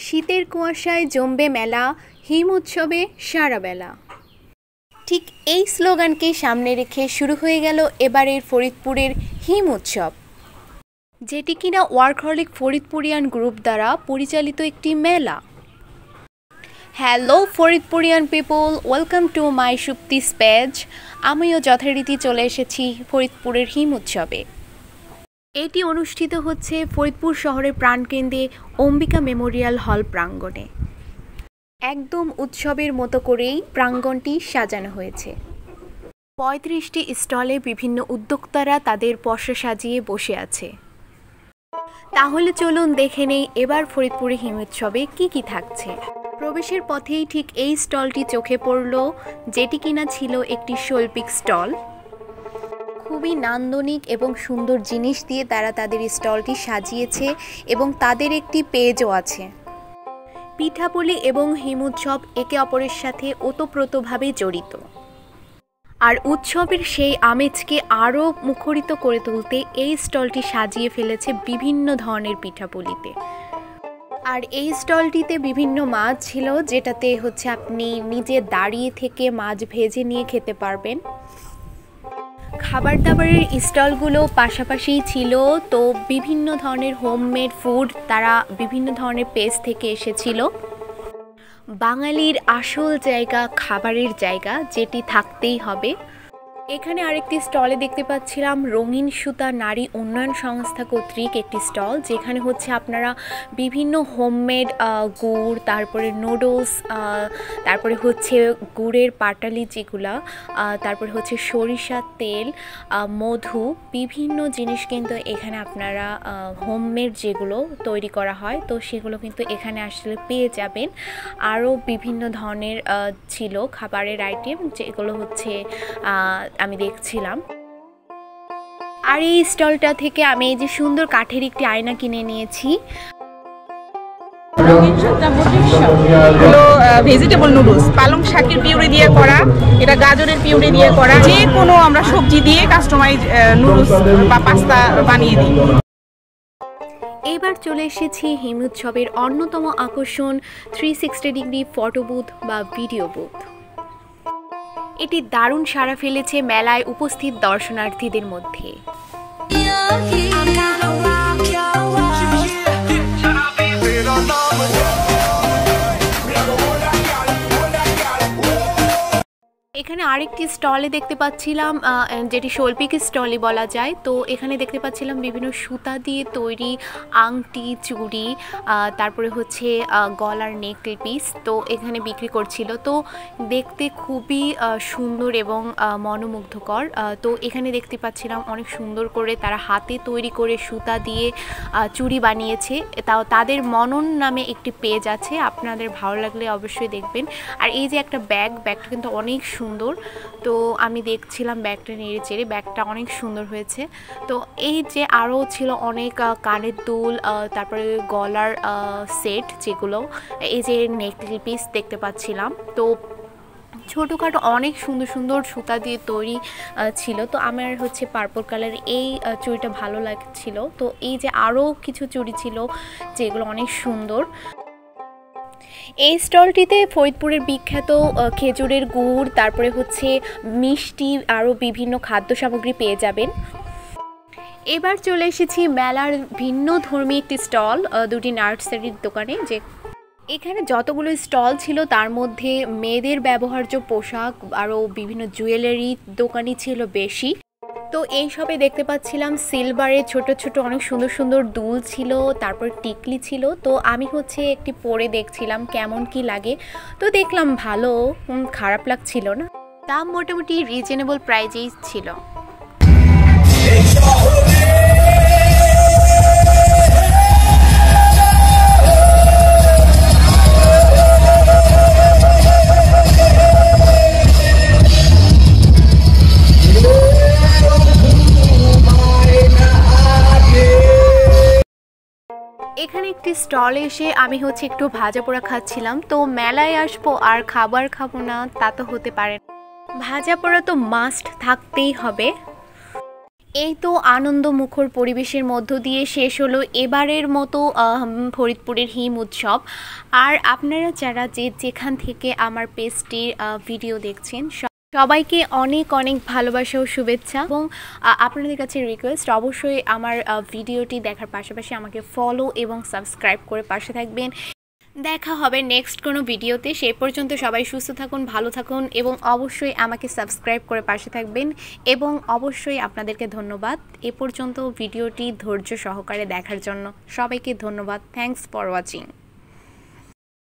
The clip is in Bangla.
শীতের কুয়াশায় জমবে মেলা, হিম উৎসবে সারা বেলা। ঠিক এই স্লোগানকে সামনে রেখে শুরু হয়ে গেল এবারের ফরিদপুরের হিম উৎসব, যেটি কিনা ওয়ার্কহলিক ফরিদপুরিয়ান গ্রুপ দ্বারা পরিচালিত একটি মেলা। Hello Faridpurian people, welcome to my সুপ্তিস পেজ। আমিও যথারীতি চলে এসেছি ফরিদপুরের হিম উৎসবে। এটি অনুষ্ঠিত হচ্ছে ফরিদপুর শহরের প্রাণকেন্দ্রে অম্বিকা মেমোরিয়াল হল প্রাঙ্গণে। একদম উৎসবের মতো করেই প্রাঙ্গণটি সাজানো হয়েছে। ৩৫টি স্টলে বিভিন্ন উদ্যোক্তারা তাদের পসরা সাজিয়ে বসে আছে। তাহলে চলুন দেখে নেই এবার ফরিদপুরে হিম উৎসবে কী কী থাকছে। প্রবেশের পথেই ঠিক এই স্টলটি চোখে পড়ল, যেটি কিনা ছিল একটি শৈল্পিক স্টল। খুবই নান্দনিক এবং সুন্দর জিনিস দিয়ে তারা তাদের স্টলটি সাজিয়েছে এবং তাদের একটি পেজও আছে। পিঠাপুলি এবং হিম উৎসব একে অপরের সাথে ওতপ্রোতভাবে জড়িত, আর উৎসবের সেই আমেজকে আরও মুখরিত করে তুলতে এই স্টলটি সাজিয়ে ফেলেছে বিভিন্ন ধরনের পিঠাপুলিতে। আর এই স্টলটিতে বিভিন্ন মাছ ছিল, যেটাতে হচ্ছে আপনি নিজে দাঁড়িয়ে থেকে মাছ ভেজে নিয়ে খেতে পারবেন। খাবার দাবারের স্টলগুলো পাশাপাশিই ছিল, তো বিভিন্ন ধরনের হোমমেড ফুড তারা বিভিন্ন ধরনের পেজ থেকে এসেছিল। বাঙালির আসল জায়গা খাবারের জায়গা, যেটি থাকতেই হবে। এখানে আরেকটি স্টলে দেখতে পাচ্ছিলাম রঙিন সুতা নারী উন্নয়ন সংস্থা কর্তৃক একটি স্টল, যেখানে হচ্ছে আপনারা বিভিন্ন হোমমেড গুড়, তারপরে নুডলস, তারপরে হচ্ছে গুড়ের পাটালি যেগুলা, তারপরে হচ্ছে সরিষার তেল, মধু, বিভিন্ন জিনিস কিন্তু এখানে আপনারা হোমমেড যেগুলো তৈরি করা হয়, তো সেগুলো কিন্তু এখানে আসলে পেয়ে যাবেন। আরও বিভিন্ন ধরনের ছিল খাবারের আইটেম, যেগুলো হচ্ছে আমি দেখছিলাম। আর এই স্টলটা থেকে আমি এই যে সুন্দর কাঠের একটি আয়না কিনে নিয়েছি। ভেজিটেবল নুডলস, পালং শাকের পিউরি দিয়ে করা, এটা গাজরের পিউরি দিয়ে করা। যে কোনো আমরা সবজি দিয়ে কাস্টমাইজ নুডলস বা পাস্তা বানিয়ে দিই। এবার চলে এসেছি হিম উৎসবের অন্যতম আকর্ষণ 360 ডিগ্রি ফটো বুথ বা ভিডিও বুথ। এটি দারুণ সাড়া ফেলেছে মেলায় উপস্থিত দর্শনার্থীদের মধ্যে। এখানে আরেকটি স্টলে দেখতে পাচ্ছিলাম, যেটি শৈল্পিক স্টলই বলা যায়। তো এখানে দেখতে পাচ্ছিলাম বিভিন্ন সুতা দিয়ে তৈরি আংটি, চুড়ি, তারপরে হচ্ছে গলার নেকল পিস, তো এখানে বিক্রি করছিল। তো দেখতে খুবই সুন্দর এবং মনোমুগ্ধকর। তো এখানে দেখতে পাচ্ছিলাম অনেক সুন্দর করে তারা হাতে তৈরি করে সুতা দিয়ে চুড়ি বানিয়েছে। তাও তাদের মনন নামে একটি পেজ আছে, আপনাদের ভালো লাগলে অবশ্যই দেখবেন। আর এই যে একটা ব্যাগটা কিন্তু অনেক সুন্দর। তো আমি দেখছিলাম ব্যাগটা নেড়ে চেড়ে, ব্যাগটা অনেক সুন্দর হয়েছে। তো এই যে আরও ছিল অনেক কানের দুল, তারপরে গলার সেট, যেগুলো এই যে নেকল পিস দেখতে পাচ্ছিলাম। তো ছোটোখাটো অনেক সুন্দর সুন্দর সুতা দিয়ে তৈরি ছিল। তো আমার হচ্ছে পার্পল কালার এই চুড়িটা ভালো লাগছিল। তো এই যে আরও কিছু চুড়ি ছিল যেগুলো অনেক সুন্দর। এই স্টলটিতে ফরিদপুরের বিখ্যাত খেজুরের গুড়, তারপরে হচ্ছে মিষ্টি, আরও বিভিন্ন খাদ্য সামগ্রী পেয়ে যাবেন। এবার চলে এসেছি মেলার ভিন্ন ধর্মী একটি স্টল, দুটি নার্সারির দোকানে। যে এখানে যতগুলো স্টল ছিল তার মধ্যে মেয়েদের ব্যবহার্য পোশাক, আরও বিভিন্ন জুয়েলারি দোকানই ছিল বেশি। তো এই সবে দেখতে পাচ্ছিলাম সিলভারের ছোট ছোট অনেক সুন্দর সুন্দর দুল ছিল, তারপর টিকলি ছিল। তো আমি হচ্ছে একটি পরে দেখছিলাম কেমন কি লাগে। তো দেখলাম ভালো, খারাপ লাগছিল না, দাম মোটামুটি রিজনেবল প্রাইজেই ছিল। এখানে একটি স্টলে এসে আমি হচ্ছে একটু ভাজা পোড়া খাচ্ছিলাম। তো মেলায় আসবো আর খাবার খাবো না, তা তো হতে পারে না। ভাজা পোড়া তো মাস্ট থাকতেই হবে। এই তো আনন্দমুখর পরিবেশের মধ্য দিয়ে শেষ হলো এবারের মতো ফরিদপুরের হিম উৎসব। আর আপনারা যারা যেখান থেকে আমার পেজটির ভিডিও দেখছেন সবাইকে অনেক অনেক ভালোবাসা ও শুভেচ্ছা, এবং আপনাদের কাছে রিকোয়েস্ট অবশ্যই আমার ভিডিওটি দেখার পাশাপাশি আমাকে ফলো এবং সাবস্ক্রাইব করে পাশে থাকবেন। দেখা হবে নেক্সট কোনো ভিডিওতে। সেই পর্যন্ত সবাই সুস্থ থাকুন, ভালো থাকুন এবং অবশ্যই আমাকে সাবস্ক্রাইব করে পাশে থাকবেন। এবং অবশ্যই আপনাদেরকে ধন্যবাদ এ পর্যন্ত ভিডিওটি ধৈর্য সহকারে দেখার জন্য। সবাইকে ধন্যবাদ। Thanks for watching.